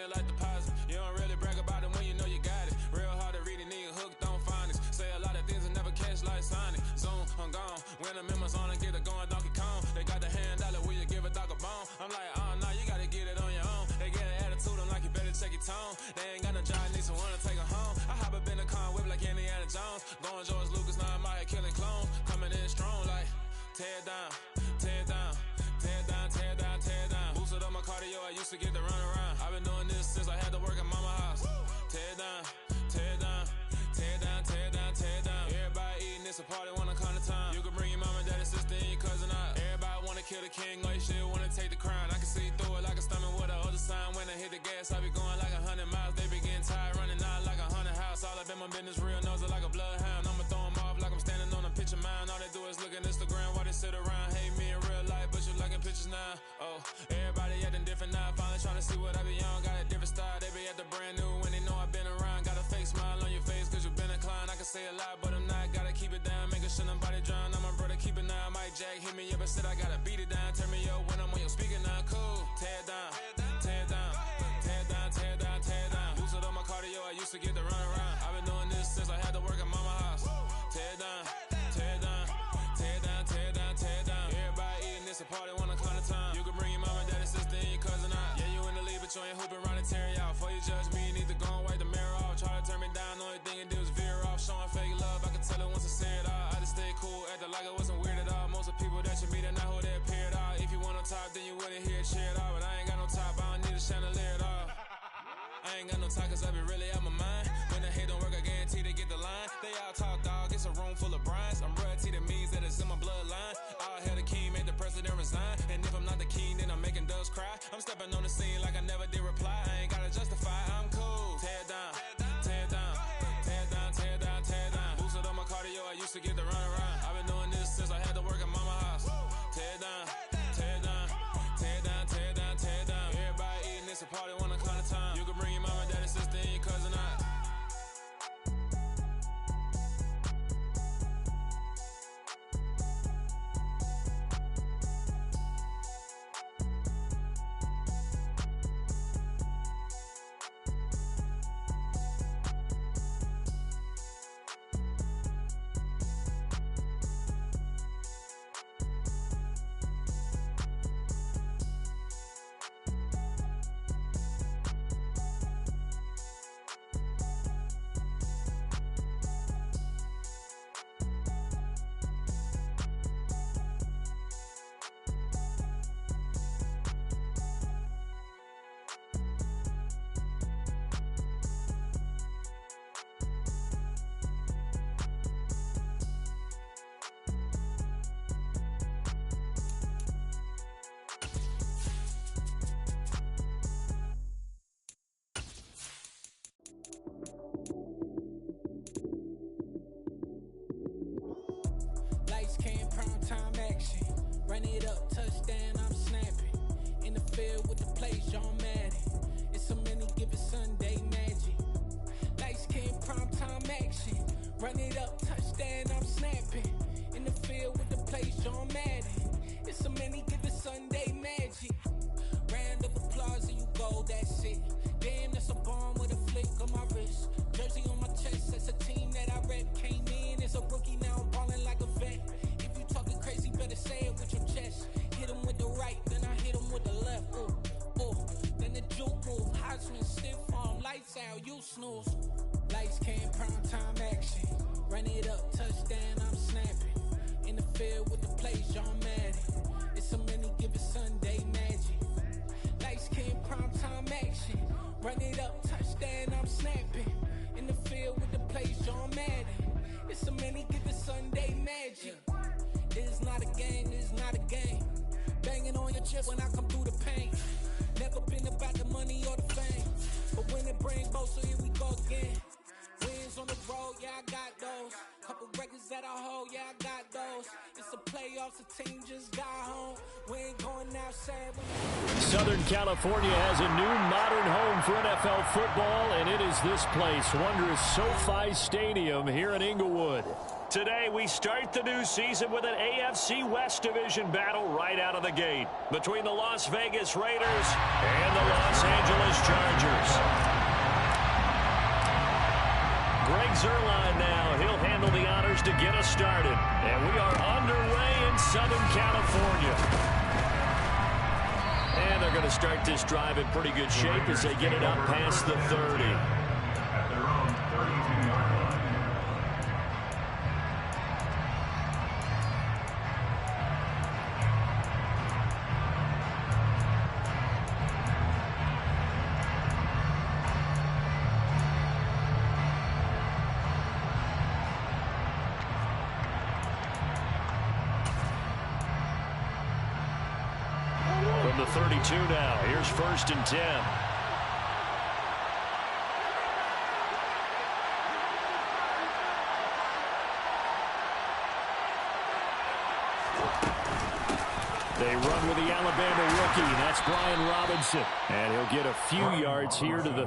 in like deposit. You don't really brag about it when you know you got it. Real hard to read it, nigga hooked on phonics. Say a lot of things and never catch like Sonic. Zoom, I'm gone. When I'm in my zone and get it going Donkey Kong. They got the hand dollar, will you give a dog a bone? I'm like, oh no, you gotta get it on your own. They get an attitude, I'm like, you better check your tone. They ain't got no job, need someone to take her home. I hop up in a car, whip like Indiana Jones. Going George Lucas, now I'm out here killing clones. Coming in strong like, tear down, tear down, tear down, tear down, tear down. Boosted up my cardio, I used to get to run around. I've been doing this since I had to work at mama house. Tear down, tear down, tear down, tear down, tear down. Everybody eating, it's a party, wanna come to time. You can bring your mama, daddy, sister, and your cousin out. Everybody wanna kill the king, or you shit wanna take the crown. I can see through it like a stomach with a other sign. When I hit the gas, I be going like 100 miles. They be getting tired, running out like 100 house. All up in my business, real nose like a bloodhound. I'ma throw them off like I'm standing on a picture mound. All they do is look at Instagram while they sit around. Hate me in real life, but you liking pictures now. Oh, everybody acting different now. Finally trying to see what I be on. Got a different style, they be at the brand new when they know I've been around. Got a fake smile on your face cause you been inclined. I can say a lot, but I'm not. Gotta keep it down, making sure nobody drown. I'm my brother, keep it now. Mike Jack hit me up and said I gotta beat it down. Turn me up when I'm on your speaker now. Cool, tear down, tear down, tear down, tear down, tear down. Boosted up my cardio, I used to get to run around. I've been doing this since I had to work at mama house. Tear down, tear down, tear down, tear down, tear down. Everybody eating, it's a party, wanna come to time. You can bring your mama, daddy, sister, and your cousin out. Yeah, you in the lead, but you ain't hooping around and tearing out. Before you judge me, you need to go and wipe the mirror off. Try to turn me down, the only thing you do is veer off. Showing fake love, I can tell it once I say it all. I just stay cool, acting like I wasn't weird at all. Most of the people that you meet are not who they appear at all. If you want on top, then you wouldn't hear it cheer at all. But I ain't got no top, I don't need a chandelier at all. I ain't got no talk cause I be really out my mind. When the hate don't work, I guarantee they get the line. They all talk dog, it's a room full of brinds. I'm royalty, that means that it's in my bloodline. All hail the king, made the president resign. And if I'm not the king, then I'm making doves cry. I'm stepping on the scene like I never did reply. I ain't gotta justify, I'm cool. Tear down, tear down, tear down, tear down, tear down. Boosted up my cardio, I used to get to run around. I've been doing this since I had to work at mama house. Tear down, tear down, tear down, tear down, tear down. Everybody eating, it's a party, wanna come to time. You can bring your mama, daddy, sister, and your cousin out. Lights came, prime time action. Run it up, touchdown, I'm snapping. In the field with the plays, John Madden. It's so many, give it Sunday magic. Lights came, prime time action. Run it up, touchdown, I'm snapping. In the field with the plays, John Madden. It's so many, give it Sunday magic. Round of applause and you go, that's it. Damn, that's a bomb with a flick on my wrist. Jersey on my chest, that's a team that I rep. Came in as a rookie, now I'm ballin' like a vet. If you talking crazy, better say it with your chest. Hit him with the right, then I hit him with the left. Ooh, ooh. Then the juke move, Heisman, stiff arm, lights out, you snooze. Lights came, prime time action. Run it up, touchdown, I'm snapping. In the field with the plays, John Madden. It's so many, give it Sunday magic. Lights came, prime time action. Run it up, touchdown, I'm snapping. In the field with the plays, John Madden. It's so many, give it Sunday magic. It's not a game, it's not a game. Banging on your chest when I come through the paint. Never been about the money or the fame. But when it bring both, so here we go again. Wins on the road, yeah, I got those. Couple records that I hold, yeah, I got those. It's the playoffs, the team just got home. We ain't going outside. Southern California has a new modern home for NFL football, and it is this place, wondrous SoFi Stadium here in Inglewood. Today, we start the new season with an AFC West Division battle right out of the gate between the Las Vegas Raiders and the Los Angeles Chargers. Greg Zuerlein now. He'll handle the honors to get us started. And we are underway in Southern California. And they're going to start this drive in pretty good shape as they get it up past the 30. At their own 32-yard line. From the 32 now, here's 1st and 10. They run with the Alabama rookie. That's Brian Robinson. And he'll get a few yards here to the...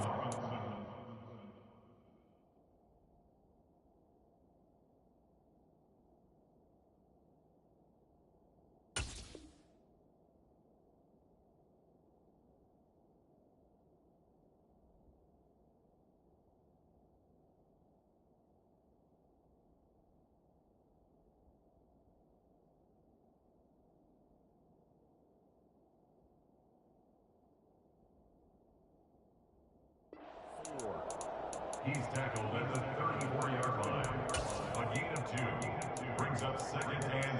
He's tackled at the 34-yard line. A gain of 2 brings up 2nd and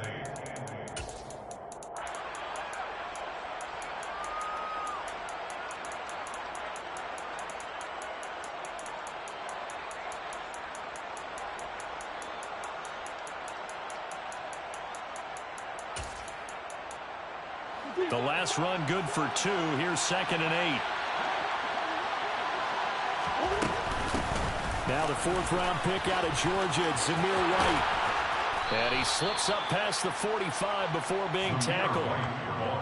8. The last run good for 2. Here's 2nd and 8. Now the 4th-round pick out of Georgia, Zamir White. And he slips up past the 45 before being tackled.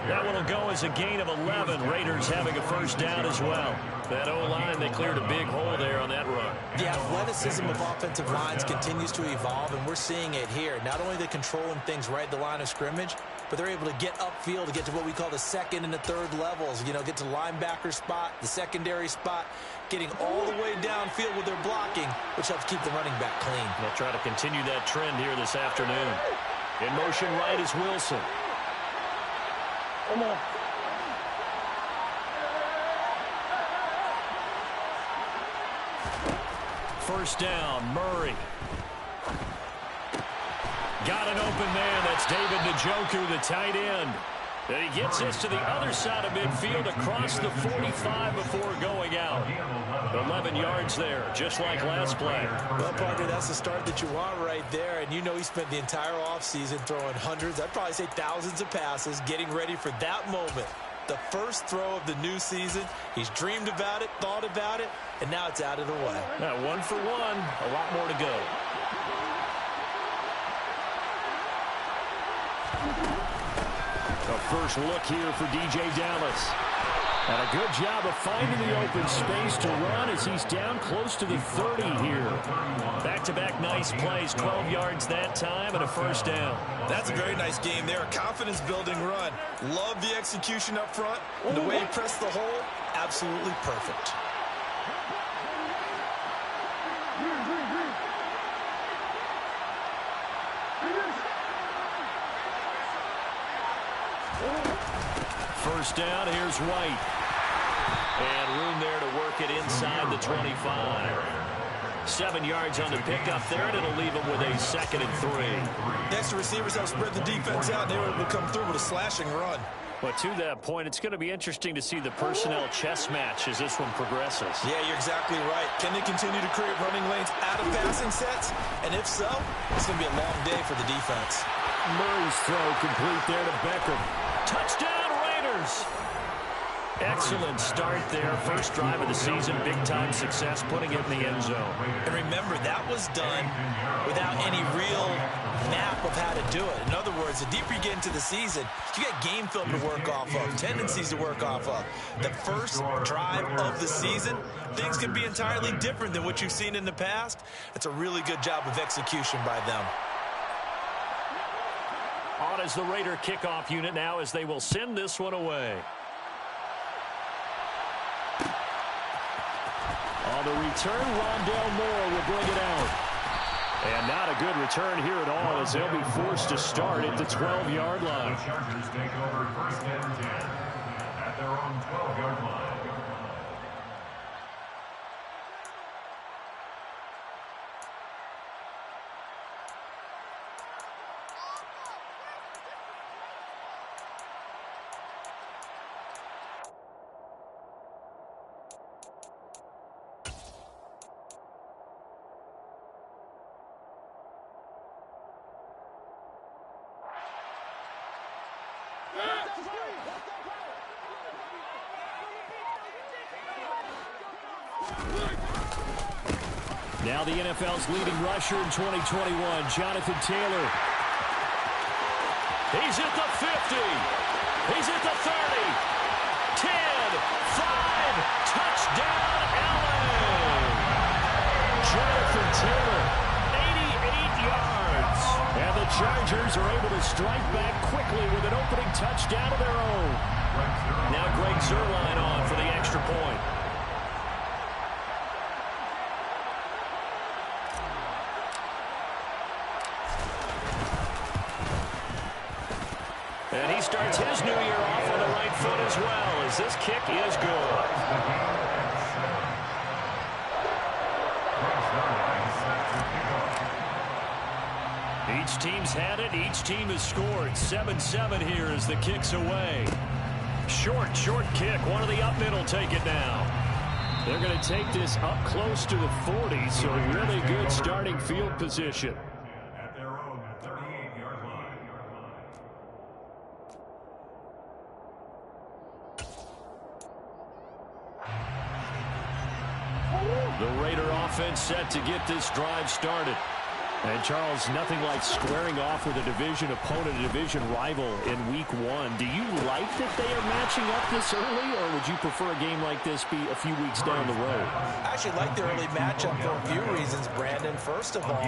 That one will go as a gain of 11. Raiders having a 1st down as well. That O-line, they cleared a big hole there on that run. The athleticism of offensive lines continues to evolve, and we're seeing it here. Not only are they controlling things right at the line of scrimmage, but they're able to get upfield to get to what we call the 2nd and the 3rd levels. You know, get to linebacker spot, the secondary spot, getting all the way downfield with their blocking, which helps keep the running back clean. They'll try to continue that trend here this afternoon. In motion right is Wilson. Come on. First down, Murray. Got an open man. That's David Njoku, the tight end. And he gets this to the other side of midfield across the 45 before going out. 11 yards there, just like last play. Well, Parker, that's the start that you want right there. And you know he spent the entire offseason throwing hundreds, I'd probably say thousands of passes, getting ready for that moment. The first throw of the new season. He's dreamed about it, thought about it, and now it's out of the way. Now, 1 for 1, a lot more to go. A first look here for DJ Dallas. And a good job of finding the open space to run as he's down close to the 30 here. Back-to-back nice plays, 12 yards that time and a 1st down. That's a very nice game there. A confidence-building run. Love the execution up front. And the way he pressed the hole, absolutely perfect. First down, here's White. And room there to work it inside the 25. 7 yards on the pickup there, and it'll leave him with a 2nd and 3. The extra receivers help spread the defense out, and they were able to come through with a slashing run. But to that point, it's going to be interesting to see the personnel chess match as this one progresses. Yeah, you're exactly right. Can they continue to create running lanes out of passing sets? And if so, it's going to be a long day for the defense. Murray's throw complete there to Beckham. Touchdown, Raiders! Excellent start there. First drive of the season, big-time success, putting it in the end zone. And remember, that was done without any real map of how to do it. In other words, the deeper you get into the season, you got game film to work off of, tendencies to work off of. The first drive of the season, things can be entirely different than what you've seen in the past. It's a really good job of execution by them. On as the Raider kickoff unit now as they will send this one away. On the return, Rondale Moore will bring it out. And not a good return here at all as they'll be forced to start at the 12-yard line. The Chargers take over 1st and 10 at their own 12-yard line. Now the NFL's leading rusher in 2021, Jonathan Taylor. He's at the 50. He's at the 30. 10, 5, touchdown, Allen. Jonathan Taylor, 88 yards. And the Chargers are able to strike back quickly with an opening touchdown of their own. Now Greg Zuerlein on for the extra point. And he starts his new year off on the right foot as well, as this kick is good. Each team's had it. Each team has scored. 7-7 here as the kick's away. Short kick. One of the up mid will take it now. They're going to take this up close to the 40, so really good starting field position. At their own 38-yard line. The Raider offense set to get this drive started. And, Charles, nothing like squaring off with a division opponent, a division rival in Week 1. Do you like that they are matching up this early, or would you prefer a game like this be a few weeks down the road? I actually like the early matchup for a few reasons, Brandon. First of all,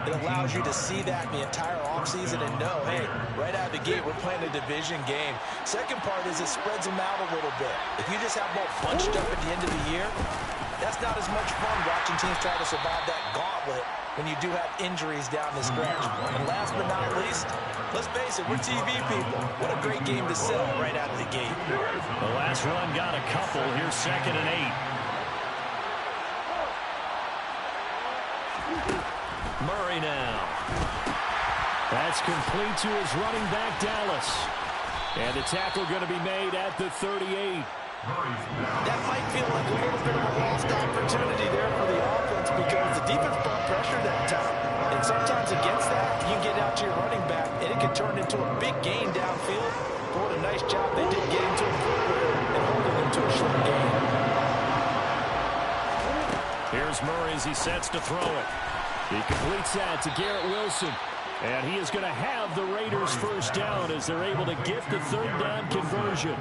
it allows you to see that the entire offseason and know, hey, right out of the gate, we're playing a division game. Second part is it spreads them out a little bit. If you just have them all bunched up at the end of the year, that's not as much fun watching teams try to survive that gauntlet when you do have injuries down the stretch. And last but not least, let's face it, we're TV people. What a great game to sell right out of the gate. The last run got a couple. Here's 2nd and 8. Murray now. That's complete to his running back, Dallas. And the tackle going to be made at the 38. That might feel like a little bit of a lost opportunity there for the offense because the defense brought pressure that time. And sometimes against that, you can get out to your running back, and it can turn into a big gain downfield. But what a nice job they did getting to a football and holding them to a short gain. Here's Murray as he sets to throw it. He completes that to Garrett Wilson. And he is going to have the Raiders first down as they're able to get the 3rd down conversion.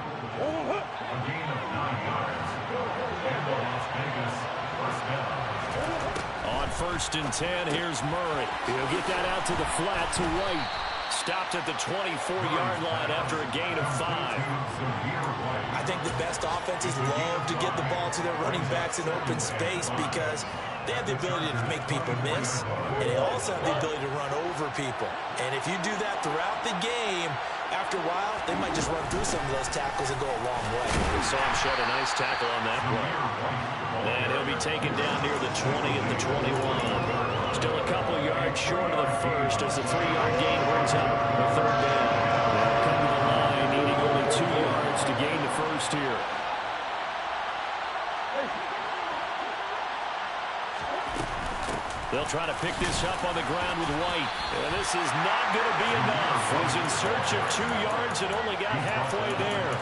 On 1st and 10, here's Murray. He'll get that out to the flat to White. Stopped at the 24-yard line after a gain of 5. I think the best offenses love to get the ball to their running backs in open space because they have the ability to make people miss, and they also have the ability to run over people. And if you do that throughout the game, after a while, they might just run through some of those tackles and go a long way. We saw him shed a nice tackle on that play. And he'll be taken down near the 20 at the 21. Still a couple yards short of the first as the 3-yard gain brings up the 3rd down. They'll come to the line, needing only 2 yards to gain the first here. They'll try to pick this up on the ground with White. And this is not going to be enough. Was in search of 2 yards and only got halfway there.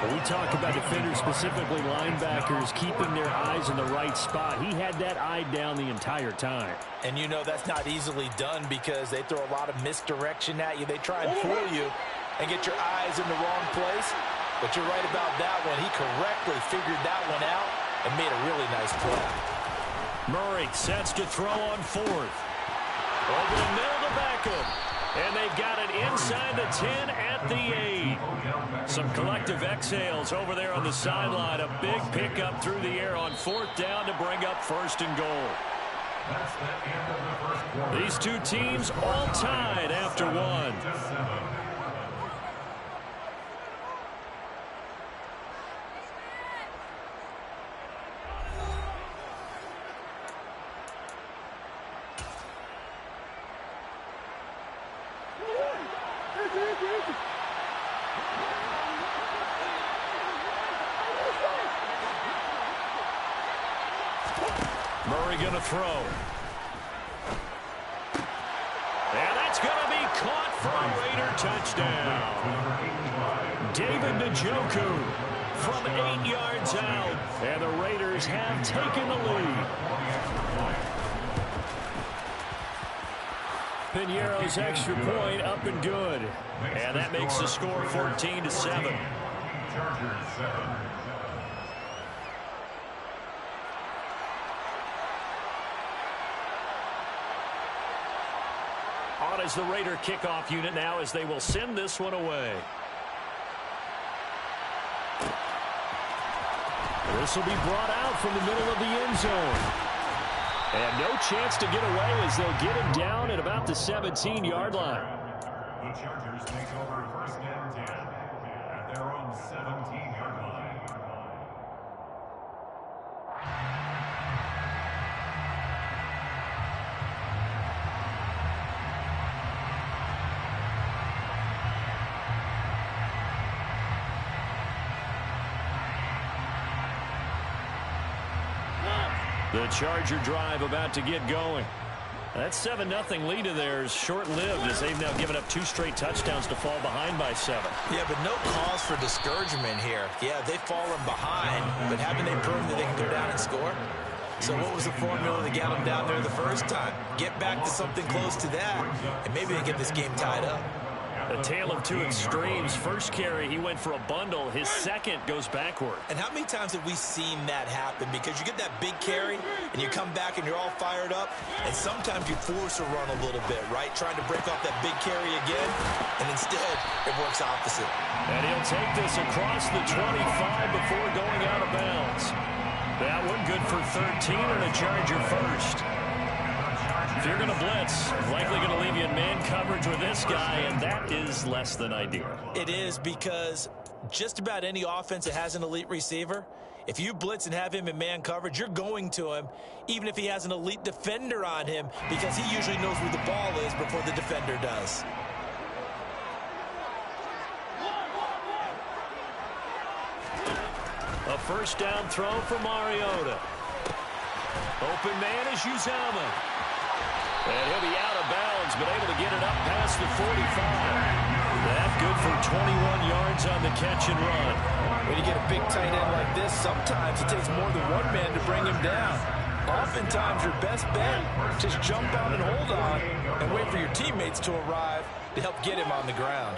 When we talk about defenders, specifically linebackers, keeping their eyes in the right spot, he had that eye down the entire time. And you know that's not easily done because they throw a lot of misdirection at you. They try and fool you and get your eyes in the wrong place. But you're right about that one. He correctly figured that one out and made a really nice play. Murray sets to throw on 4th. Over the middle to Beckham. And they've got it inside the 10 at the 8. Some collective exhales over there on the sideline. A big pickup through the air on 4th down to bring up 1st and goal. These two teams all tied after one. Murray going to throw. And that's going to be caught for a Raider touchdown. David Njoku from 8 yards out. And the Raiders have taken the lead. Piñeiro's extra point up and good. And that makes the score 14-7. Chargers 7. On is the Raider kickoff unit now as they will send this one away. This will be brought out from the middle of the end zone. And no chance to get away as they'll get him down at about the 17-yard line. The Chargers take over 1st and 10 at their own 17-yard line. The Charger drive about to get going. That 7-0 lead of theirs short-lived as they've now given up 2 straight touchdowns to fall behind by 7. Yeah, but no cause for discouragement here. Yeah, they've fallen behind, but haven't they proven that they can go down and score? So what was the formula that got them down there the first time? Get back to something close to that, and maybe they get this game tied up. A tale of two extremes. First carry, he went for a bundle. His second goes backward. And how many times have we seen that happen? Because you get that big carry, and you come back, and you're all fired up, and sometimes you force a run a little bit, right? Trying to break off that big carry again, and instead, it works opposite. And he'll take this across the 25 before going out of bounds. That one good for 13 and a Charger first. If you're going to blitz, likely going to leave you in man coverage with this guy, and that is less than ideal. It is, because just about any offense that has an elite receiver, if you blitz and have him in man coverage, you're going to him, even if he has an elite defender on him, because he usually knows where the ball is before the defender does. A first down throw for Mariota. Open man is Uzomah. And he'll be out of bounds, but able to get it up past the 45. That good for 21 yards on the catch and run. When you get a big tight end like this, sometimes it takes more than one man to bring him down. Oftentimes, your best bet, just jump out and hold on and wait for your teammates to arrive to help get him on the ground.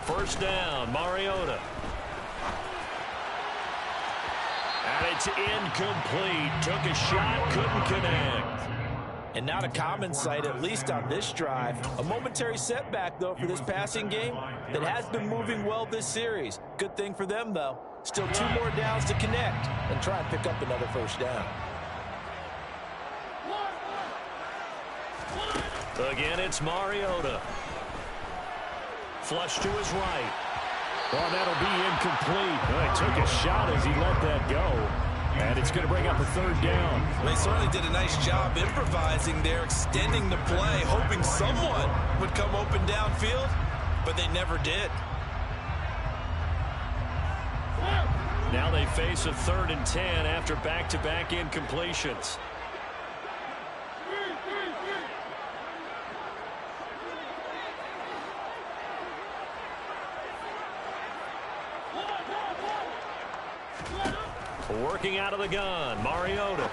First down, Mariota. And it's incomplete. Took a shot, couldn't connect. And not a common sight, at least on this drive. A momentary setback, though, for this passing game that has been moving well this series. Good thing for them, though. Still 2 more downs to connect and try and pick up another first down. Again, it's Mariota. Flush to his right. Well, that'll be incomplete. Well, he took a shot as he let that go. And it's going to bring up a third down. They certainly did a nice job improvising there, extending the play, hoping someone would come open downfield, but they never did. Now they face a 3rd and 10 after back-to-back incompletions. Working out of the gun, Mariota.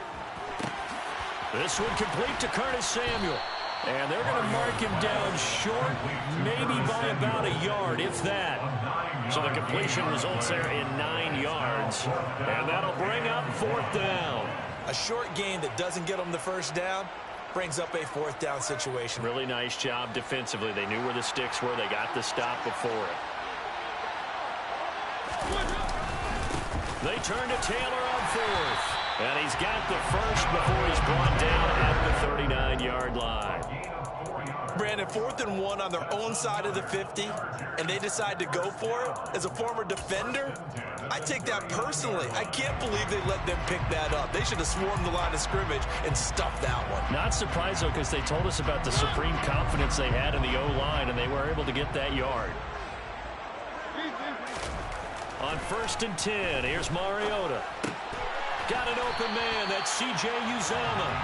This one complete to Curtis Samuel. And they're going to mark him down short, maybe by about a yard, if that. So the completion results there in 9 yards. And that'll bring up 4th down. A short gain that doesn't get them the first down brings up a 4th down situation. Really nice job defensively. They knew where the sticks were. They got the stop before it. They turn to Taylor on 4th. And he's got the first before he's brought down at the 39-yard line. Brandon, 4th and 1 on their own side of the 50, and they decide to go for it. As a former defender, I take that personally. I can't believe they let them pick that up. They should have swarmed the line of scrimmage and stuffed that one. Not surprised, though, because they told us about the supreme confidence they had in the O-line, and they were able to get that yard. On 1st and 10, here's Mariota. Got an open man. That's C.J. Uzomah.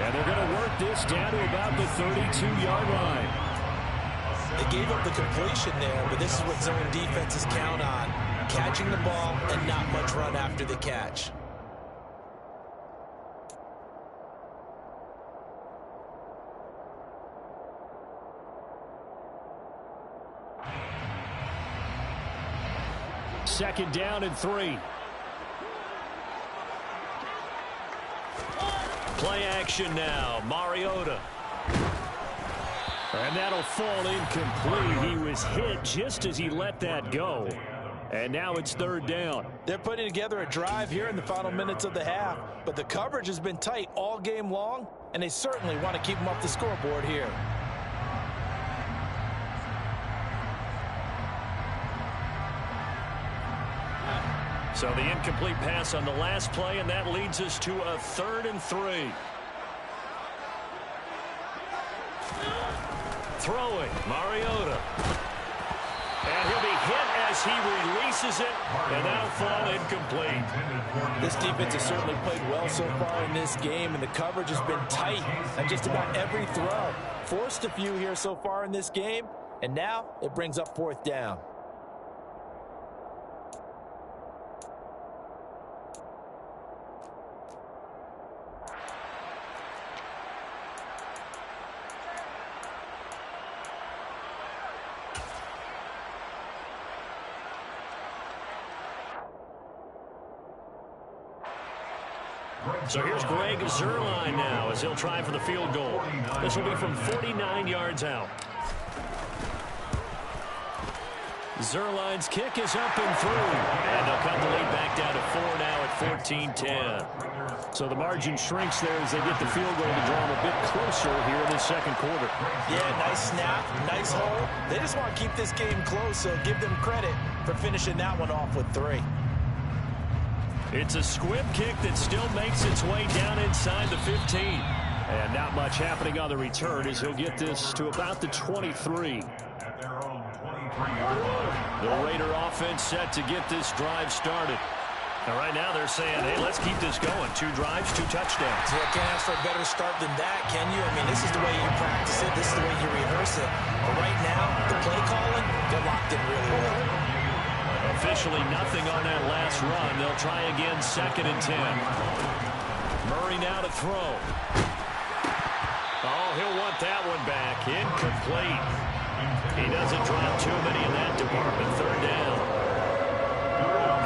And they're going to work this down to about the 32-yard line. They gave up the completion there, but this is what zone defenses count on. Catching the ball and not much run after the catch. Second down and 3. Play action now. Mariota. And that'll fall incomplete. He was hit just as he let that go. And now it's 3rd down. They're putting together a drive here in the final minutes of the half, but the coverage has been tight all game long, and they certainly want to keep them off the scoreboard here. So the incomplete pass on the last play, and that leads us to a 3rd and 3. Throwing, Mariota. And he'll be hit as he releases it, and that'll fall incomplete. This defense has certainly played well so far in this game, and the coverage has been tight on just about every throw. Forced a few here so far in this game, and now it brings up 4th down. So here's Greg Zuerlein now as he'll try for the field goal. This will be from 49 yards out. Zuerlein's kick is up and through. And they'll cut the lead back down to 4 now at 14-10. So the margin shrinks there as they get the field goal to draw them a bit closer here in the second quarter. Yeah, nice snap, nice hole. They just want to keep this game close, so give them credit for finishing that one off with 3. It's a squib kick that still makes its way down inside the 15. And not much happening on the return as he'll get this to about the 23. The Raider offense set to get this drive started. And right now they're saying, hey, let's keep this going. 2 drives, 2 touchdowns. Yeah, can't ask for a better start than that, can you? I mean, this is the way you practice it. This is the way you rehearse it. But right now, the play calling, they're locked in really well. Officially nothing on that last run. They'll try again, 2nd and 10. Murray now to throw. Oh, he'll want that one back. Incomplete. He doesn't drop too many in that department. 3rd down.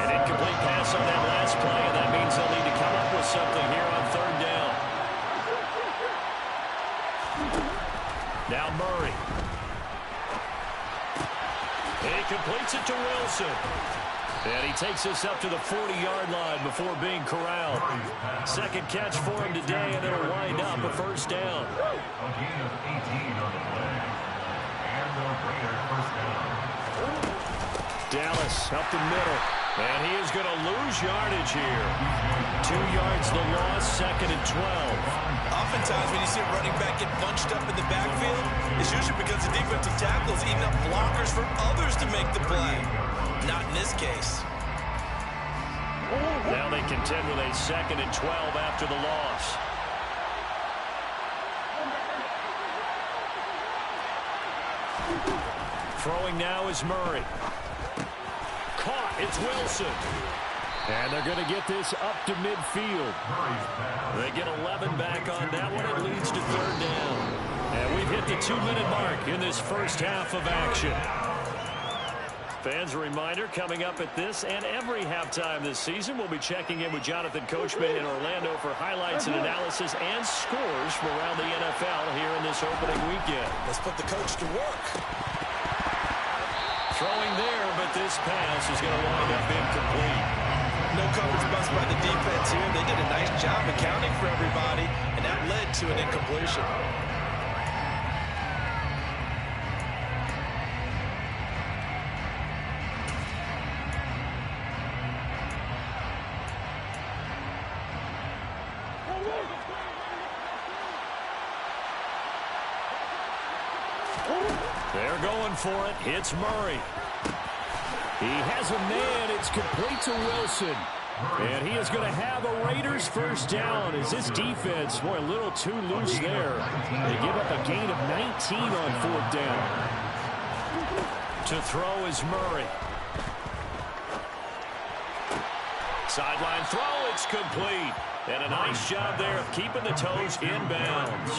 An incomplete pass on that last play, and that means they'll need to come up with something here on 3rd down. Now Murray. He completes it to Wilson. And he takes us up to the 40-yard line before being corralled. 2nd catch for him today, and it'll wind up a 1st down. A gain of 18 on the play. And the Raider 1st down. Dallas up the middle. And he is going to lose yardage here. 2 yards the loss, 2nd and 12. Oftentimes when you see a running back get bunched up in the backfield, it's usually because the defensive tackles eating up blockers for others to make the play. Not in this case. Now they contend with a 2nd and 12 after the loss. Throwing now is Murray. Caught, it's Wilson. And they're going to get this up to midfield. They get 11 back on that one. It leads to 3rd down. And we've hit the 2-minute mark in this first half of action. Fans, a reminder, coming up at this and every halftime this season, we'll be checking in with Jonathan Coachman in Orlando for highlights and analysis and scores from around the NFL here in this opening weekend. Let's put the coach to work. Throwing there, but this pass is going to wind up incomplete. No coverage bust by the defense here. They did a nice job accounting for everybody, and that led to an incompletion. They're going for it. It's Murray. He has a man. It's complete to Wilson. And he is going to have a Raiders first down as this defense, boy, a little too loose there. They give up a gain of 19 on fourth down. To throw is Murray. Sideline throw. It's complete. And a nice job there of keeping the toes inbounds.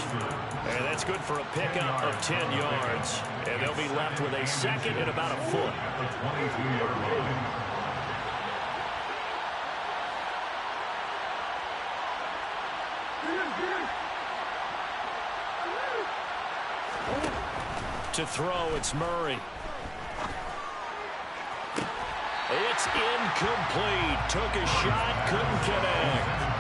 And that's good for a pickup of 10 yards. And they'll be left with a second and about a foot. To throw, it's Murray. It's incomplete. Took a shot, couldn't connect.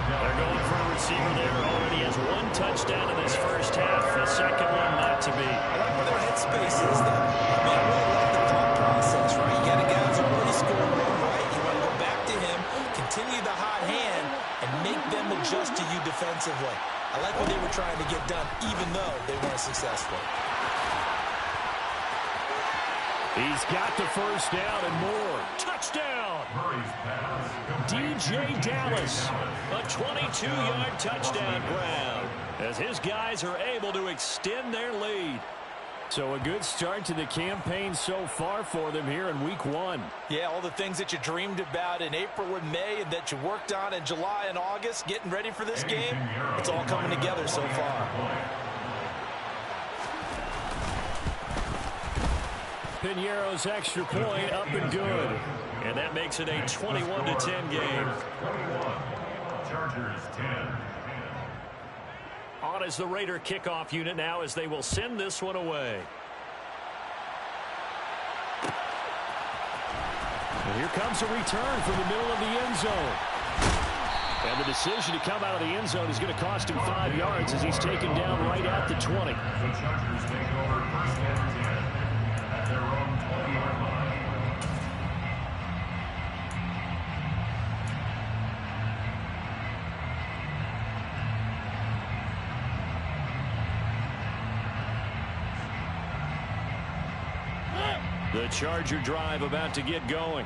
They're going for a receiver there. Already has one touchdown in this first half. The second one not to be. I like where their headspace is, though. I mean, I really like the thought process, right? You got a guy who's already scored one, right? You want to go back to him, continue the hot hand, and make them adjust to you defensively. I like what they were trying to get done, even though they weren't successful. He's got the first down and more. Touchdown! DJ Dallas, a 22-yard touchdown grab, as his guys are able to extend their lead. So a good start to the campaign so far for them here in week 1. Yeah, all the things that you dreamed about in April and May and that you worked on in July and August, getting ready for this game, it's all coming together so far. Piñeiro's extra point up and good. And that makes it a 21-10 game. Chargers 10. On is the Raider kickoff unit now as they will send this one away. And here comes a return from the middle of the end zone. And the decision to come out of the end zone is going to cost him 5 yards as he's taken down right at the 20. The Chargers take over first and 10 at their own 20-yard line. The Charger drive about to get going.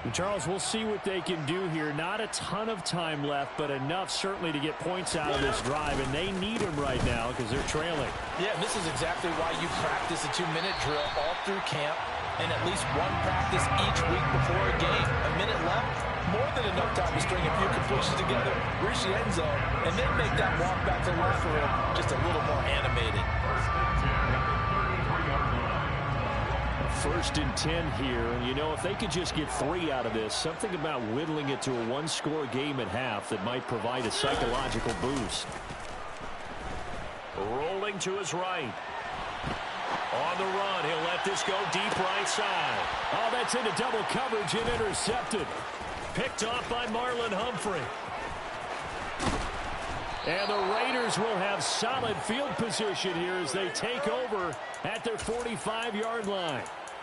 And Charles, we'll see what they can do here. Not a ton of time left, but enough certainly to get points out of this drive, and they need them right now because they're trailing. Yeah, this is exactly why you practice a 2-minute drill all through camp and at least one practice each week before a game. A minute left, more than enough time to string a few completions together, reach the end zone, and then make that walk back to the locker room just a little more animated. First and 10 here, and you know, if they could just get 3 out of this, something about whittling it to a one-score game at half that might provide a psychological boost. Rolling to his right. On the run, he'll let this go deep right side. Oh, that's into double coverage and intercepted. Picked off by Marlon Humphrey. And the Raiders will have solid field position here as they take over at their 45-yard line.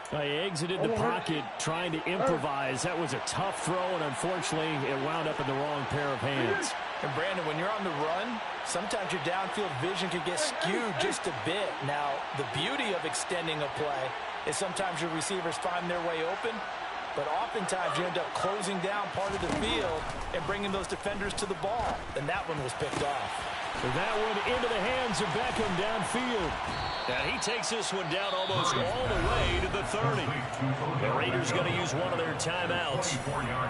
He exited the pocket trying to improvise. That was a tough throw, and unfortunately, it wound up in the wrong pair of hands. And Brandon, when you're on the run, sometimes your downfield vision can get skewed just a bit. Now, the beauty of extending a play is sometimes your receivers find their way open, but oftentimes you end up closing down part of the field and bringing those defenders to the ball. And that one was picked off. And that one into the hands of Beckham downfield. And he takes this one down almost all the way to the 30. The Raiders going to use one of their timeouts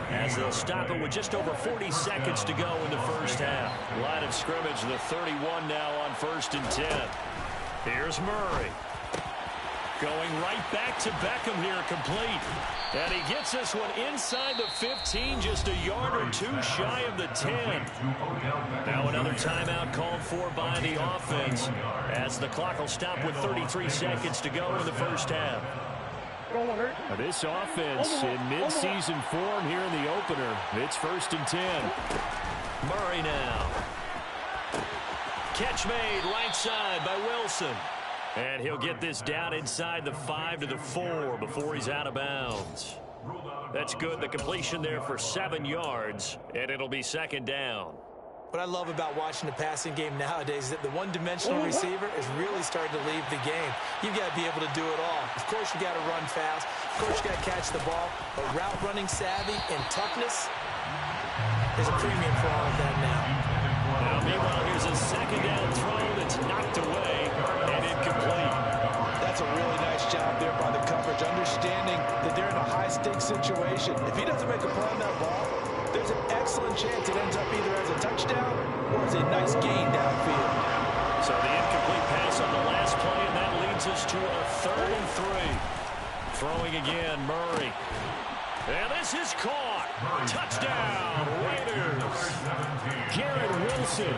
as they'll stop it with just over 40 seconds to go in the first half. Line of scrimmage, the 31 now on 1st and 10. Here's Murray. Going right back to Beckham here, complete. And he gets this one inside the 15, just a yard or two shy of the 10. Now another timeout called for by the offense, as the clock will stop with 33 seconds to go in the first half. This offense in midseason form here in the opener. It's 1st and 10. Murray now. Catch made right side by Wilson. And he'll get this down inside the 5 to the 4 before he's out of bounds. That's good. The completion there for 7 yards, and it'll be 2nd down. What I love about watching the passing game nowadays is that the one-dimensional receiver is really starting to leave the game. You've got to be able to do it all. Of course, you got to run fast. Of course, you got to catch the ball. But route running savvy and toughness is a premium for all of that now. Now, meanwhile, here's a 2nd down throw that's knocked away and incomplete. That's a really nice job there by the coverage, understanding that they're in a high-stakes situation. If he doesn't make a play on that ball, there's an excellent chance it ends up either as a touchdown or as a nice gain downfield. So the incomplete pass on the last play, and that leads us to a 3rd and 3. Throwing again, Murray. And this is caught. Touchdown, Raiders. Garrett Wilson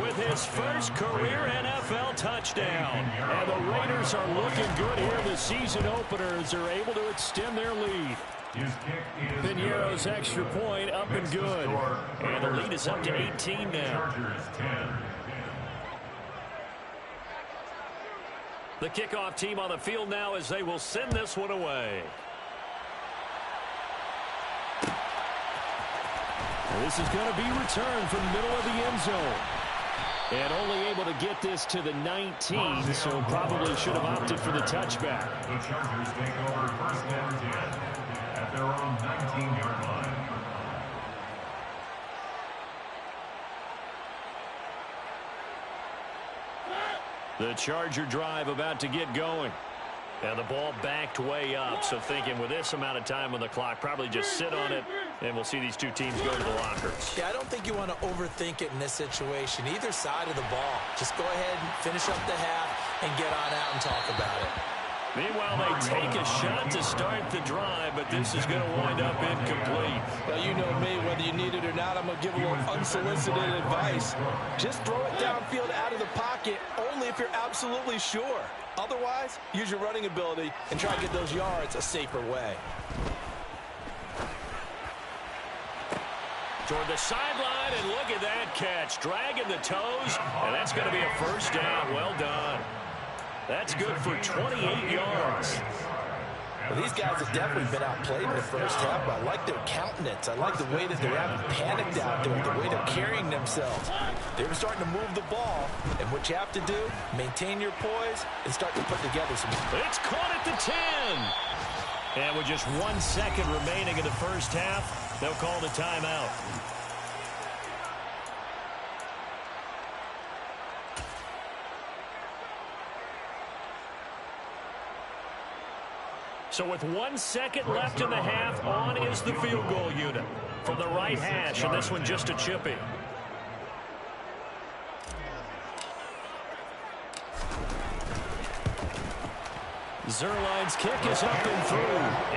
with his first career NFL touchdown. And the Raiders are looking good here in the season opener as they're able to extend their lead. Piñeiro's extra point up and good. And the lead is up to 18 now. The kickoff team on the field now as they will send this one away. This is going to be returned from the middle of the end zone. And only able to get this to the 19, so probably should have opted for the touchback. The Chargers take over 1st and 10 at their own 19-yard line. The Charger drive about to get going. And the ball backed way up, so thinking with this amount of time on the clock, probably just sit on it, and we'll see these two teams go to the lockers. Yeah, I don't think you want to overthink it in this situation. Either side of the ball. Just go ahead and finish up the half and get on out and talk about it. Meanwhile, they take a shot to start the drive, but this is going to wind up incomplete. Well, you know me, whether you need it or not, I'm going to give a little unsolicited advice. Just throw it downfield out of the pocket, only if you're absolutely sure. Otherwise, use your running ability and try to get those yards a safer way. Toward the sideline, and look at that catch. Dragging the toes, and that's going to be a 1st down. Well done. That's good for 28 yards. Well, these guys have definitely been outplayed in the first half, but I like their countenance. I like the way that they're having panicked out there, the way they're carrying themselves. They were starting to move the ball, and what you have to do, maintain your poise and start to put together some... It's caught at the 10. And with just 1 second remaining in the first half, they'll call the timeout. So with 1 second left in the half, on is the field goal unit from the right hash, and this one just a chippy. Zuerlein's kick is up and through.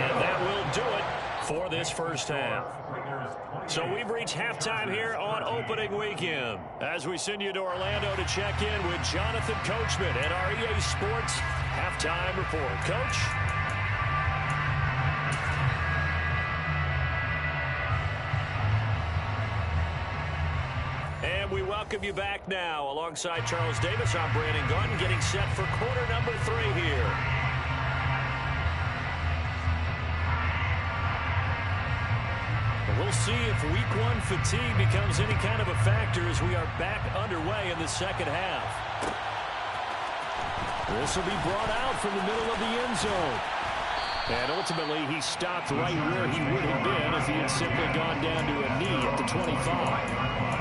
And that will do it for this first half. So we've reached halftime here on opening weekend as we send you to Orlando to check in with Jonathan Coachman at our EA Sports Halftime Report. Coach? And we welcome you back now. Alongside Charles Davis, I'm Brandon Gaudin, getting set for quarter number 3 here. We'll see if week 1 fatigue becomes any kind of a factor as we are back underway in the second half. This will be brought out from the middle of the end zone. And ultimately, he stopped right where he would have been if he had simply gone down to a knee at the 25.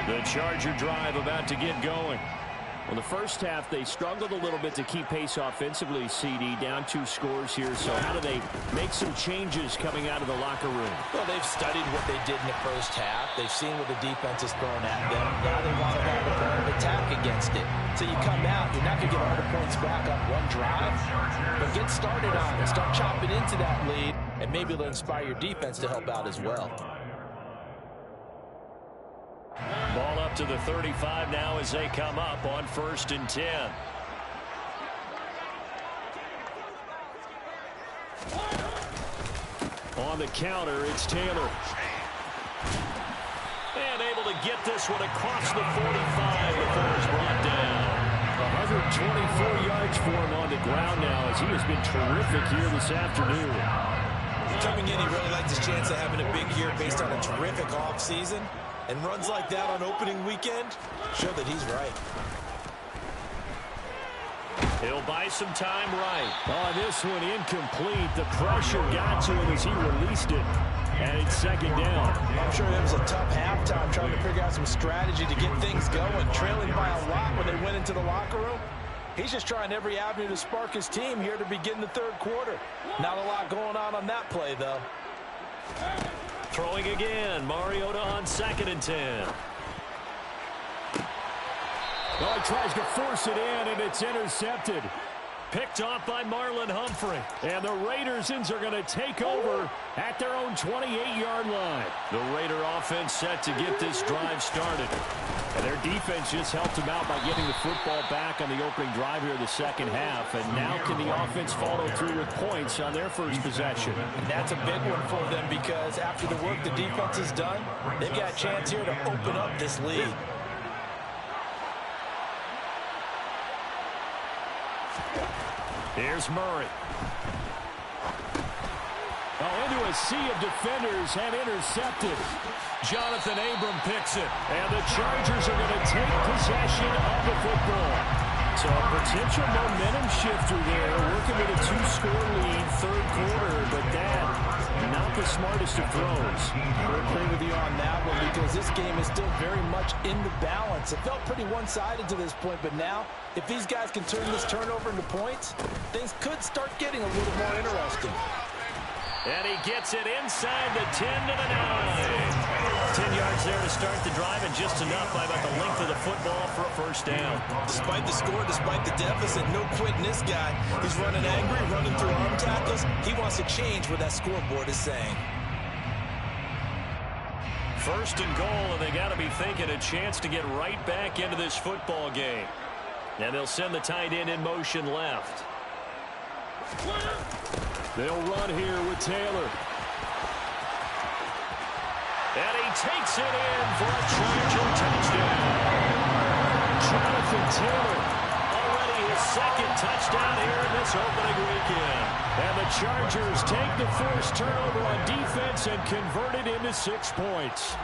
The Charger drive about to get going. Well, the first half, they struggled a little bit to keep pace offensively, CD, down 2 scores here. So how do they make some changes coming out of the locker room? Well, they've studied what they did in the first half. They've seen what the defense has thrown at them. Now they want to have a plan of attack against it. So you come out, you're not going to get all the points back on one drive, but get started on it. Start chopping into that lead, and maybe it'll inspire your defense to help out as well. Ball up to the 35 now as they come up on 1st and 10. On the counter, it's Taylor. And able to get this one across the 45 before it's brought down. 124 yards for him on the ground now as he has been terrific here this afternoon. Coming in, he really liked his chance of having a big year based on a terrific offseason. And runs like that on opening weekend show that he's right. He'll buy some time right. Oh, this one incomplete. The pressure got to him as he released it. And it's 2nd down. I'm sure it was a tough halftime trying to figure out some strategy to get things going. Trailing by a lot when they went into the locker room. He's just trying every avenue to spark his team here to begin the 3rd quarter. Not a lot going on that play, though. Throwing again, Mariota on 2nd and 10. Oh, he tries to force it in, and it's intercepted. Picked off by Marlon Humphrey. And the Raidersons are going to take over at their own 28-yard line. The Raider offense set to get this drive started. And their defense just helped them out by getting the football back on the opening drive here in the 2nd half. And now can the offense follow through with points on their first possession? And that's a big one for them because after the work the defense has done, they've got a chance here to open up this lead. Here's Murray. Oh, into a sea of defenders and intercepted. Jonathan Abram picks it. And the Chargers are going to take possession of the football. So a potential momentum shifter there, working with a 2-score lead, 3rd quarter, but that, not the smartest of throws. I agree with you on that one because this game is still very much in the balance. It felt pretty one-sided to this point, but now, if these guys can turn this turnover into points, things could start getting a little more interesting. And he gets it inside the 10 to the 9. 10 yards there to start the drive, and just enough by about the length of the football for a 1st down. Despite the score, despite the deficit, no quitting this guy. He's running angry, running through arm tackles. He wants to change what that scoreboard is saying. 1st and goal, and they got to be thinking a chance to get right back into this football game. And they'll send the tight end in motion left. They'll run here with Taylor. And he takes it in for a Charger touchdown. Jonathan Taylor. Already his 2nd touchdown here in this opening weekend. And the Chargers take the forced turnover on defense and convert it into 6 points.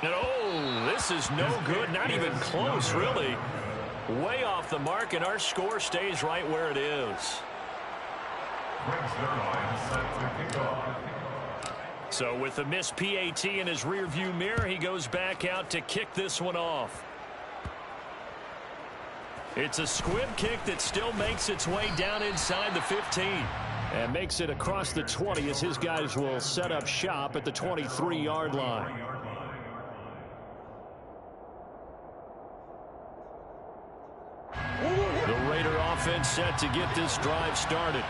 And oh, this is no good. Not even close, really. Way off the mark, and our score stays right where it is. So with the missed PAT in his rearview mirror, he goes back out to kick this one off. It's a squib kick that still makes its way down inside the 15. And makes it across the 20 as his guys will set up shop at the 23-yard line. The Raider offense set to get this drive started.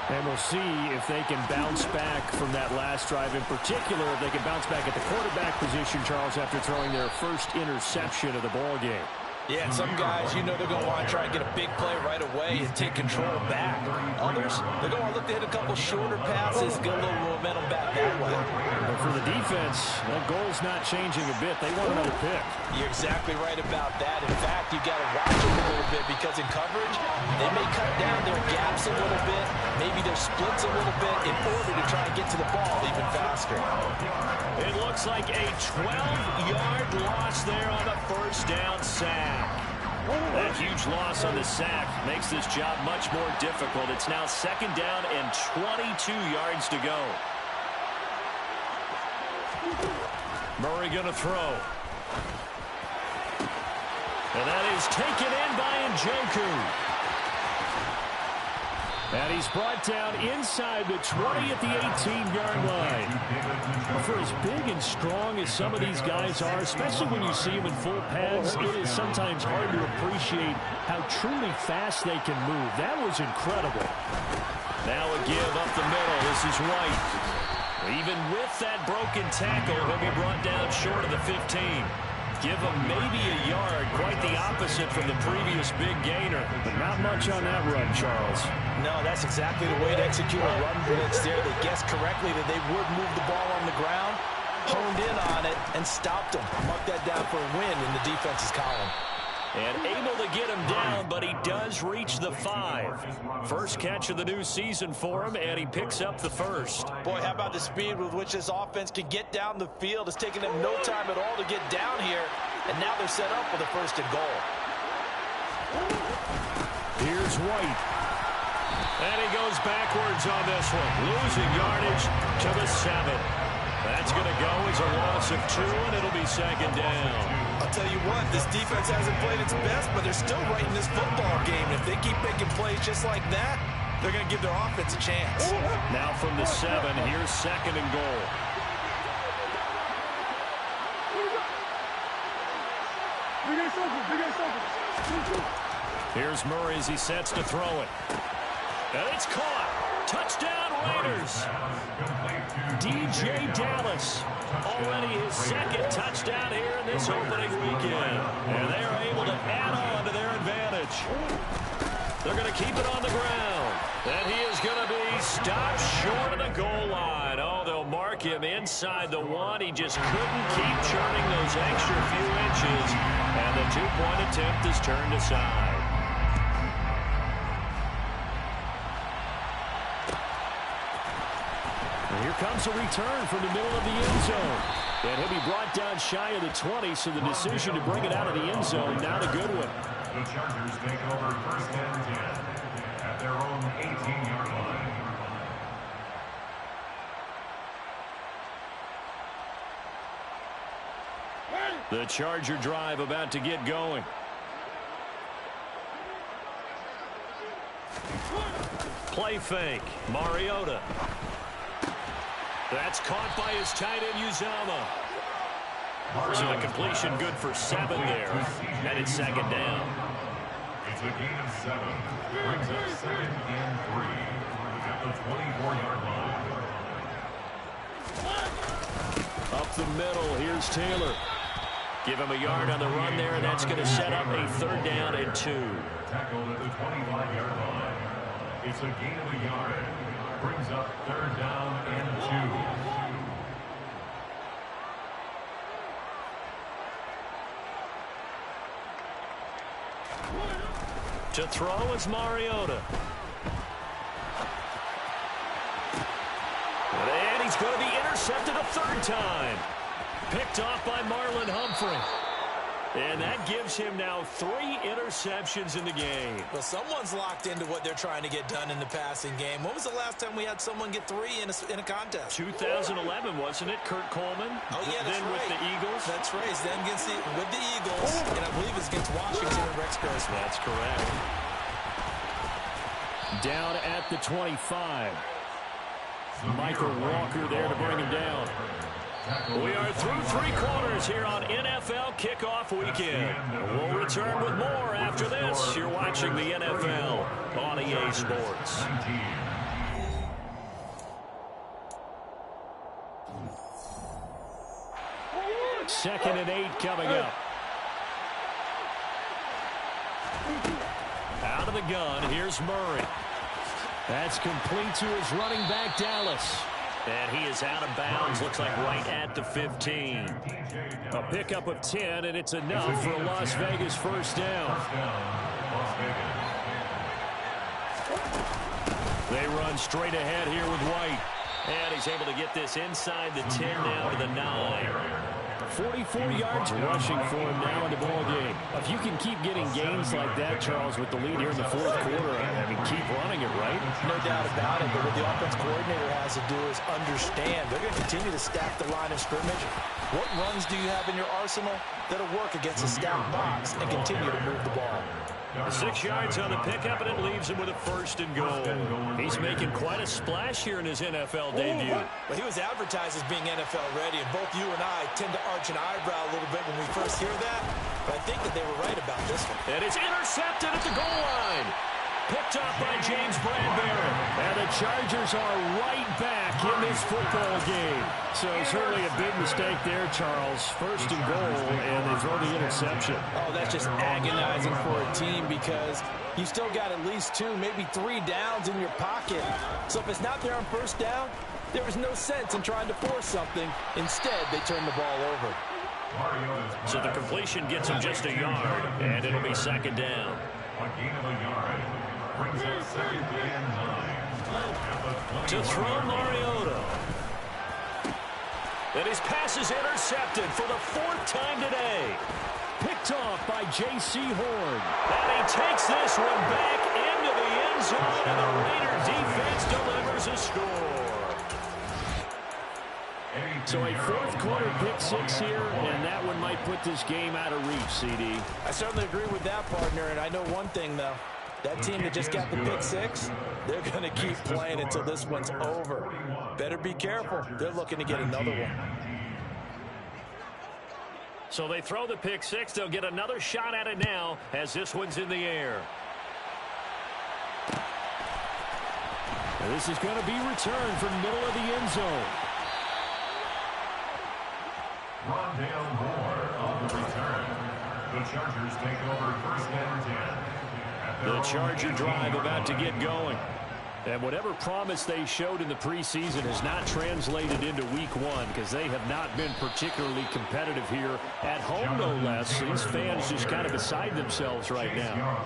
And we'll see if they can bounce back from that last drive. In particular, if they can bounce back at the quarterback position, Charles, after throwing their first interception of the ball game. Yeah, and some guys, you know they're going to want to try and get a big play right away and take control back. Others, they're going to look to hit a couple shorter passes, get a little momentum back that way. But for the defense, that goal's not changing a bit. They want another pick. You're exactly right about that. In fact, you got to watch them a little bit because in coverage, they may cut down their gaps a little bit, maybe their splits a little bit in order to try and get to the ball even faster. It looks like a 12-yard loss there on the 1st down sack. That huge loss on the sack makes this job much more difficult. It's now 2nd down and 22 yards to go. Murray going to throw. And that is taken in by Njoku. And he's brought down inside the 20 at the 18-yard line. For as big and strong as some of these guys are, especially when you see them in full pads, it is sometimes hard to appreciate how truly fast they can move. That was incredible. Now a give up the middle. This is White. Even with that broken tackle, he'll be brought down short of the 15. Give him maybe a yard, quite the opposite from the previous big gainer. But not much on that run, Charles. No, that's exactly the way to execute a run blitz there. They guessed correctly that they would move the ball on the ground, honed in on it, and stopped them. Mark that down for a win in the defense's column. And able to get him down, but he does reach the 5. First catch of the new season for him, and he picks up the first. Boy, how about the speed with which this offense can get down the field. It's taken them no time at all to get down here, and now they're set up for the first and goal. Here's White. And he goes backwards on this one, losing yardage to the 7. That's going to go as a loss of 2, and it'll be second down. I'll tell you what, this defense hasn't played its best, but they're still right in this football game. If they keep making plays just like that, they're going to give their offense a chance. Now from the 7, here's second and goal. Here's Murray as he sets to throw it. And it's caught. Touchdown Raiders. DJ Dallas. Already his second touchdown here in this opening weekend. And they are able to add on to their advantage. They're going to keep it on the ground. And he is going to be stopped short of the goal line. Oh, they'll mark him inside the 1. He just couldn't keep churning those extra few inches. And the 2-point attempt is turned aside. Here comes a return from the middle of the end zone. And he'll be brought down shy of the 20, so the decision to bring it out of the end zone, not a good one. The Chargers take over first and 10 at their own 18-yard line. The Charger drive about to get going. Play fake. Mariota. That's caught by his tight end, Uzomah. So the completion good for 7 there. And it's second down. It's a gain of 7. Brings up second and 3 at the 24-yard line. Up the middle, here's Taylor. Give him a yard on the run there, and that's going to set up a third down and 2. Tackled at the 25-yard line. It's a gain of a yard. Brings up third down and 2. To throw is Mariota. And he's going to be intercepted a third time. Picked off by Marlon Humphrey. And that gives him now 3 interceptions in the game. Well, someone's locked into what they're trying to get done in the passing game. When was the last time we had someone get 3 in a contest? 2011, wasn't it? Kurt Coleman? Oh, yeah, that's then right. with the Eagles? That's right. Then with the Eagles, and I believe it's against Washington and Rex Grossman. That's correct. Down at the 25. Michael Walker there to bring him down. We are through 3 quarters here on NFL Kickoff Weekend. We'll return with more after this. You're watching the NFL on EA Sports. Second and 8 coming up. Out of the gun, here's Murray. That's complete to his running back, Dallas. And he is out of bounds, looks like right at the 15. A pickup of 10, and it's enough for a Las Vegas first down. They run straight ahead here with White. And he's able to get this inside the 10 now to the 9. 44 yards rushing for him now in the ball game. If you can keep getting gains like that, Charles, with the lead here in the fourth quarter, I mean, keep running it, right? No doubt about it, but what the offense coordinator has to do is understand they're going to continue to stack the line of scrimmage. What runs do you have in your arsenal that'll work against a stacked box and continue to move the ball? 6 yards on the pickup, and it leaves him with a 1st and goal. He's making quite a splash here in his NFL debut. Well, he was advertised as being NFL ready, and both you and I tend to arch an eyebrow a little bit when we first hear that. But I think that they were right about this one. And it's intercepted at the goal line. Picked up by James Bradbury. And the Chargers are right back in this football game. So certainly a big mistake there, Charles. 1st and goal, and they throw the interception. Oh, that's just agonizing for a team because you still got at least 2, maybe 3 downs in your pocket. So if it's not there on 1st down, there was no sense in trying to force something. Instead, they turn the ball over. So the completion gets him just a yard, and it'll be 2nd down. A gain of a yard. Brings up 2nd and 9. To throw Mariota. And his pass is intercepted for the 4th time today. Picked off by J.C. Horn. And he takes this one back into the end zone, and the Raider defense delivers a score. So a 4th quarter pick 6 here, and that one might put this game out of reach, CD. I certainly agree with that, partner, and I know one thing, though. That team that just got the pick 6, they're going to keep playing until this one's over. Better be careful. They're looking to get another one. So they throw the pick 6. They'll get another shot at it now as this one's in the air. And this is going to be returned from middle of the end zone. Rondale Moore on the return. The Chargers take over 1st and 10. The Charger drive about to get going. And whatever promise they showed in the preseason has not translated into week 1 because they have not been particularly competitive here at home, no less. These fans just kind of beside themselves right now.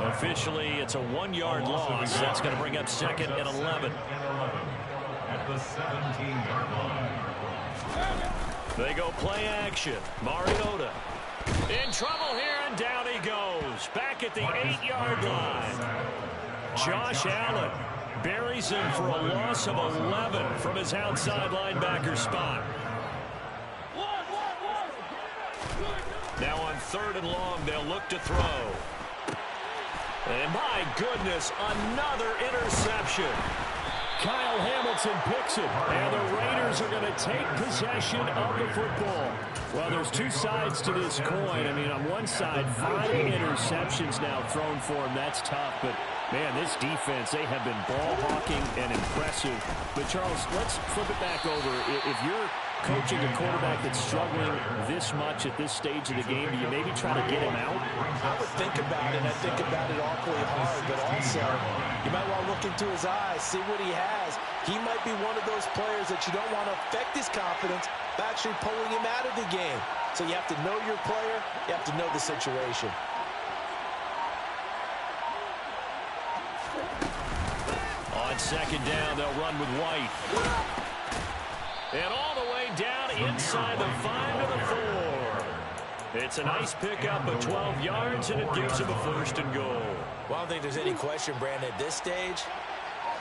Officially, it's a 1-yard loss. That's going to bring up 2nd and 11. At the 17-yard line. They go play action. Mariota in trouble here, and down he goes. Back at the 8-yard line. Josh Allen buries him for a loss of 11 from his outside linebacker spot. Now on 3rd and long, they'll look to throw. And my goodness, another interception. Kyle Hamilton picks it, and the Raiders are going to take possession of the football. Well, there's 2 sides to this coin. I mean, on one side, 5 interceptions now thrown for him. That's tough, but man, this defense, they have been ball hawking and impressive. But Charles, let's flip it back over. If you're coaching a quarterback that's struggling this much at this stage of the game, do you maybe try to get him out? I would think about it, and I think about it awfully hard, but also you might want to look into his eyes, see what he has. He might be one of those players that you don't want to affect his confidence by actually pulling him out of the game. So you have to know your player, you have to know the situation. On 2nd down, they'll run with White. And all the way down inside the 5 to the 4. It's a nice pickup of 12 yards, and it gives him a 1st and goal. Well, I don't think there's any question, Brandon, at this stage,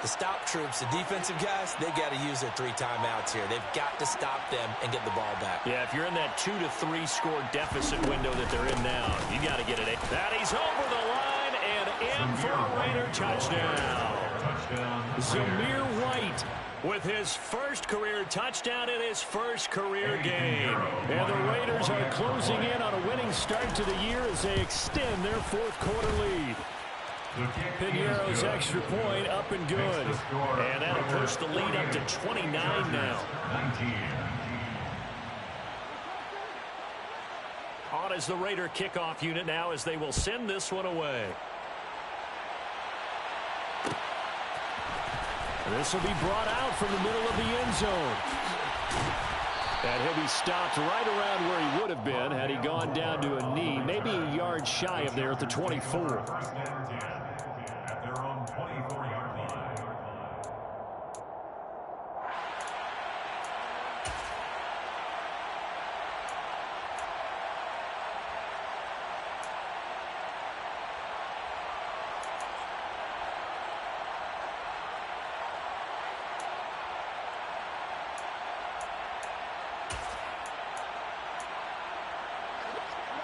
the stop troops, the defensive guys, they got to use their 3 timeouts here. They've got to stop them and get the ball back. Yeah, if you're in that 2 to 3 score deficit window that they're in now, you got to get it. That he's over the line and in for a Raider touchdown. Zamir White with his 1st career touchdown in his 1st career game. And the Raiders are closing in on a winning start to the year as they extend their 4th quarter lead. Piñeiro's extra point up and good. And that'll push the lead up to 29 now. On as the Raider kickoff unit now as they will send this one away. This will be brought out from the middle of the end zone. And he'll be stopped right around where he would have been had he gone down to a knee, maybe a yard shy of there at the 24.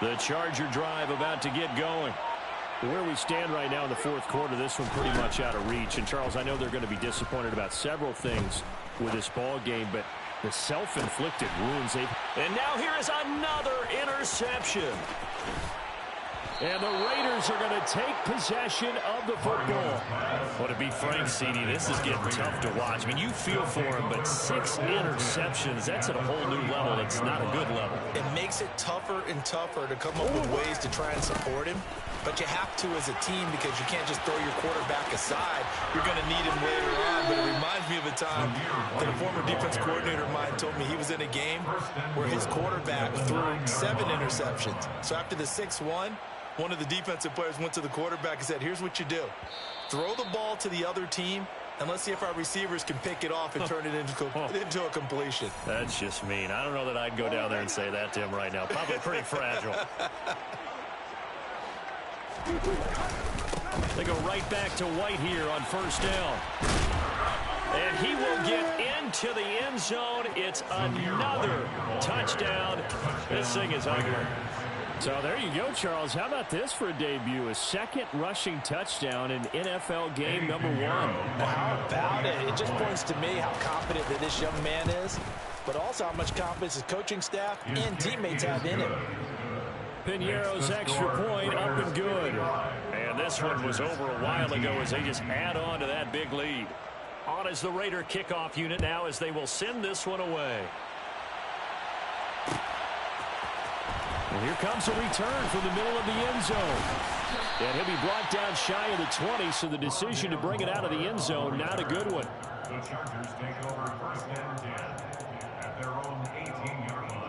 The Charger drive about to get going. Where we stand right now in the fourth quarter, this one pretty much out of reach. And, Charles, I know they're going to be disappointed about several things with this ball game, but the self-inflicted wounds. And now here is another interception. And the Raiders are going to take possession of the football. Well, to be frank, CD, this is getting tough to watch. I mean, you feel for him, but 6 interceptions, that's at a whole new level. It's not a good level. It makes it tougher and tougher to come up with ways to try and support him. But you have to as a team because you can't just throw your quarterback aside. You're going to need him later on. But it reminds me of a time that a former defense coordinator of mine told me he was in a game where his quarterback threw 7 interceptions. So after the 6-1, one of the defensive players went to the quarterback and said, here's what you do. Throw the ball to the other team, and let's see if our receivers can pick it off and turn it into a completion. That's just mean. I don't know that I'd go down there and say that to him right now. Probably pretty fragile. They go right back to White here on first down. And he will get into the end zone. It's another touchdown. This thing is ugly. So there you go, Charles. How about this for a debut? A second rushing touchdown in NFL game number 1. How about it? It just points to me how confident that this young man is, but also how much confidence his coaching staff and teammates have in him. Piñeiro's extra point up and good. And this one was over a while ago as they just add on to that big lead. On is the Raider kickoff unit now as they will send this one away. And here comes a return from the middle of the end zone. And he'll be brought down shy of the 20, so the decision to bring it out of the end zone, not a good one. The Chargers take over first and 10 at their own 18-yard line.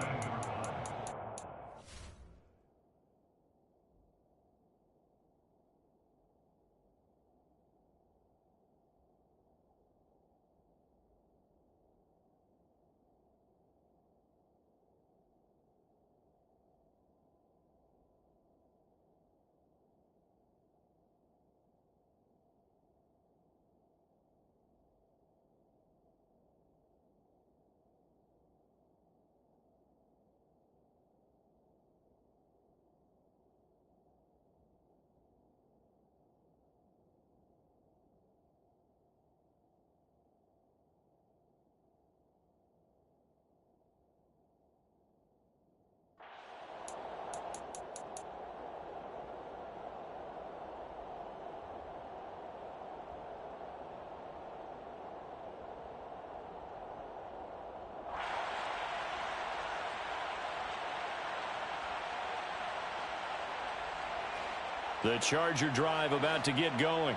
The Charger drive about to get going.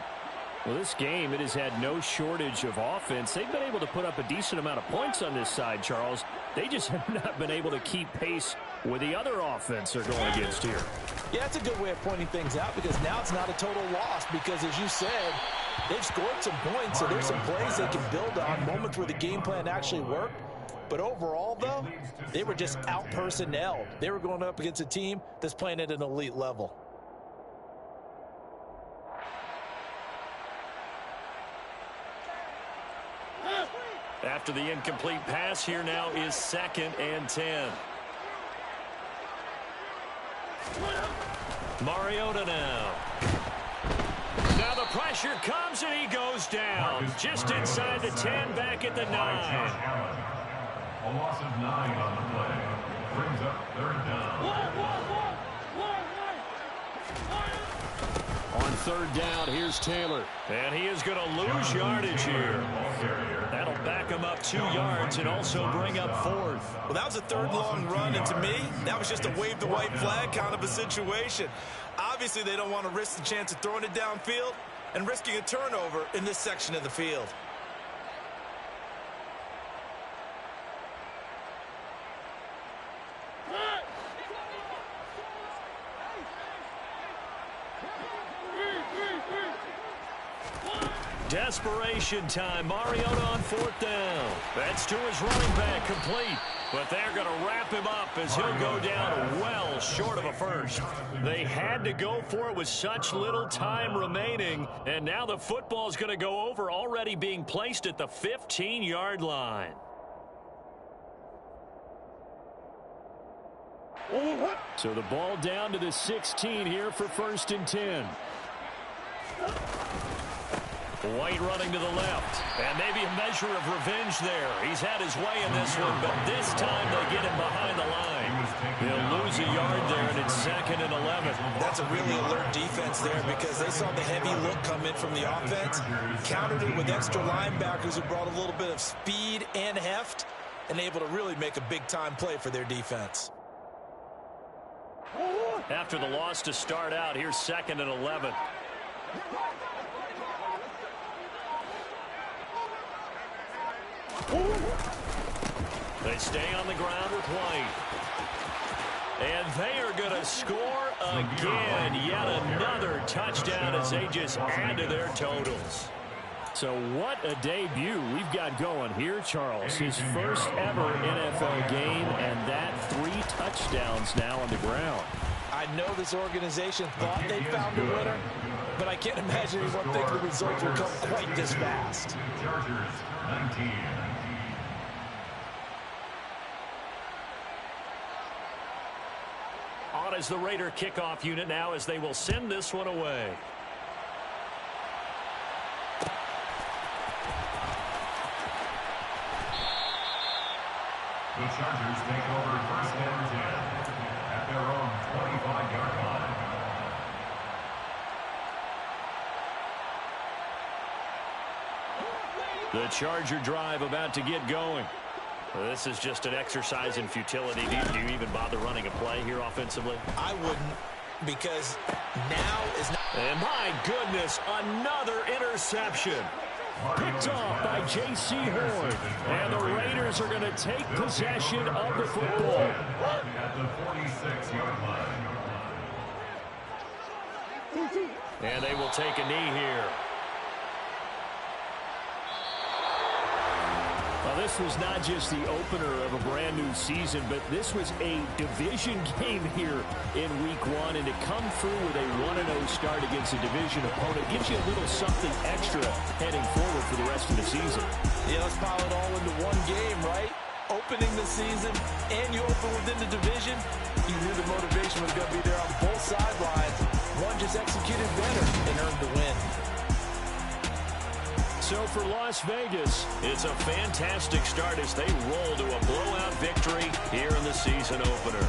Well, this game, it has had no shortage of offense. They've been able to put up a decent amount of points on this side, Charles. They just have not been able to keep pace with the other offense they're going against here. Yeah, that's a good way of pointing things out because now it's not a total loss because, as you said, they've scored some points, so there's some plays they can build on, moments where the game plan actually worked. But overall, though, they were just out-personnelled. They were going up against a team that's playing at an elite level. After the incomplete pass, here now is 2nd and 10. Mariota now. Now the pressure comes and he goes down. Just inside the 10, back at the 9. A loss of 9 on the play. Brings up 3rd down. On 3rd down, here's Taylor. And he is going to lose yardage here. That'll back him up 2 yards and also bring up 4th. Well, that was a 3rd long run, and to me, that was just a wave the white flag kind of a situation. Obviously, they don't want to risk the chance of throwing it downfield and risking a turnover in this section of the field. Desperation time. Mariota on 4th down. That's to his running back, complete. But they're going to wrap him up as he'll go down well short of a first. They had to go for it with such little time remaining. And now the football is going to go over, already being placed at the 15-yard line. So the ball down to the 16 here for 1st and 10. White running to the left. And maybe a measure of revenge there. He's had his way in this one, but this time they get him behind the line. He'll lose a yard there, and it's 2nd and 11. That's a really alert defense there because they saw the heavy look come in from the offense, countered it with extra linebackers who brought a little bit of speed and heft, and able to really make a big-time play for their defense. After the loss to start out, here's 2nd and 11. They stay on the ground with White. And they are going to score again. Yet another touchdown as they just add to their totals. So what a debut we've got going here, Charles. His first ever NFL game, and that 3 touchdowns now on the ground. I know this organization thought they found a winner, but I can't imagine anyone thinking the results will come quite this fast. Chargers 19. On is the Raider kickoff unit now as they will send this one away. The Chargers take over 1st and 10 at their own 25-yard line. The Charger drive about to get going. This is just an exercise in futility. Do you even bother running a play here offensively? I wouldn't, because now is not. And my goodness, another interception. Picked off by J.C. Horn. And the Raiders are going to take possession of the football. At the 46-yard line. And they will take a knee here. Well, this was not just the opener of a brand new season, but this was a division game here in week 1. And to come through with a 1-0 start against a division opponent gives you a little something extra heading forward for the rest of the season. Yeah, let's pile it all into one game, right? Opening the season, and you open within the division. You knew the motivation was going to be there on both sidelines. One just executed better and earned the win. So for Las Vegas, it's a fantastic start as they roll to a blowout victory here in the season opener.